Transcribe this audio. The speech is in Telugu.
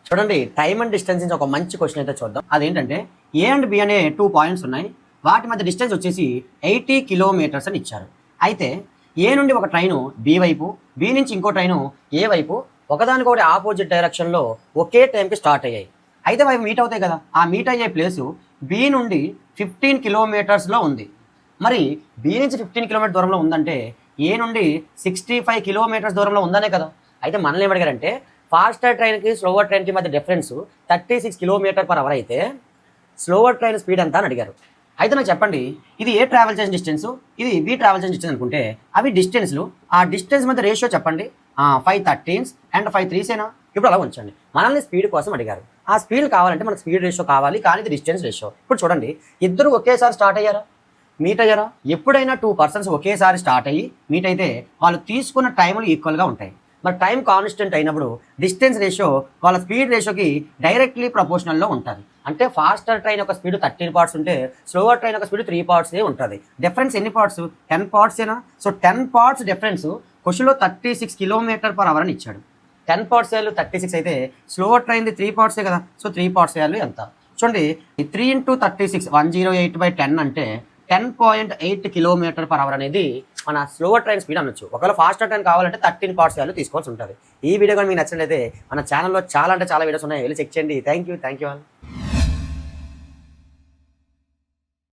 చూడండి, టైమ్ అండ్ డిస్టెన్స్ నుంచి ఒక మంచి క్వశ్చన్ అయితే చూద్దాం. అదేంటంటే ఏ అండ్ బి అనే 2 పాయింట్స్ ఉన్నాయి. వాటి మధ్య డిస్టెన్స్ వచ్చేసి 80 కిలోమీటర్స్ అని ఇచ్చారు. అయితే ఏ నుండి ఒక ట్రైను బి వైపు, బి నుంచి ఇంకో ట్రైను ఏ వైపు ఒకదానికొకటి ఆపోజిట్ డైరెక్షన్లో ఒకే టైంకి స్టార్ట్ అయ్యాయి. అయితే అవి మీట్ అవుతాయి కదా, ఆ మీట్ అయ్యే ప్లేసు బి నుండి 15 కిలోమీటర్స్లో ఉంది. మరి బి నుంచి 15 కిలోమీటర్ దూరంలో ఉందంటే ఏ నుండి 65 కిలోమీటర్స్ దూరంలో ఉందనే కదా. అయితే మనల్ని ఏమడిగారంటే ఫాస్టర్ ట్రైన్కి స్లోవర్ ట్రైన్కి మధ్య డిఫరెన్స్ 36 km/h అయితే స్లోవర్ ట్రైన్ స్పీడ్ ఎంత అని అడిగారు. అయితే నాకు చెప్పండి, ఇది ఏ ట్రావెల్ చేసిన డిస్టెన్స్, ఇది బి ట్రావెల్ చేసిన డిస్టెన్స్ అనుకుంటే అవి డిస్టెన్స్లు. ఆ డిస్టెన్స్ మధ్య రేషియో చెప్పండి. 5 13s అండ్ 5 3s. ఇప్పుడు అలా ఉంచండి. మనల్ని స్పీడ్ కోసం అడిగారు. ఆ స్పీడ్ కావాలంటే మనకు స్పీడ్ రేషియో కావాలి, కానీ ఇది డిస్టెన్స్ రేషియో. ఇప్పుడు చూడండి, ఇద్దరు ఒకేసారి స్టార్ట్ అయ్యారా, మీట్ అయ్యారా? ఎప్పుడైనా 2 పర్సన్స్ ఒకేసారి స్టార్ట్ అయ్యి మీట్ అయితే వాళ్ళు తీసుకున్న టైములు ఈక్వల్గా ఉంటాయి. మరి టైం కాన్స్టెంట్ అయినప్పుడు డిస్టెన్స్ రేషియో వాళ్ళ స్పీడ్ రేషియోకి డైరెక్ట్లీ ప్రపోర్షనల్లో ఉంటుంది. అంటే ఫాస్టర్ ట్రైన్ యొక్క స్పీడ్ 13 parts ఉంటే స్లోవర్ ట్రైన్ యొక్క స్పీడ్ 3 parts ఉంటుంది. డిఫరెన్స్ ఎన్ని parts? 10 parts. So 10 parts difference క్వశ్చన్లో 36 km/h అని ఇచ్చాడు. 10 parts వాల్యూ 36 అయితే స్లోవర్ ట్రైన్ది 3 parts కదా. సో 3 parts వాల్యూ ఎంత? చూడండి, 3 × 36 108/10 అంటే 10.8 km/h అనేది మన స్లోవర్ ట్రైన్ స్పీడ్ అనొచ్చు. ఒకవేళ ఫాస్టర్ ట్రైన్ కావాలంటే 13 parts వాల్యూ తీసుకోవాల్సి ఉంటుంది. ఈ వీడియో కానీ మీకు నచ్చినట్లయితే మన ఛానల్లో చాలా అంటే చాలా వీడియోస్ ఉన్నాయి, వెళ్ళి చెక్ చేయండి. Thank you all.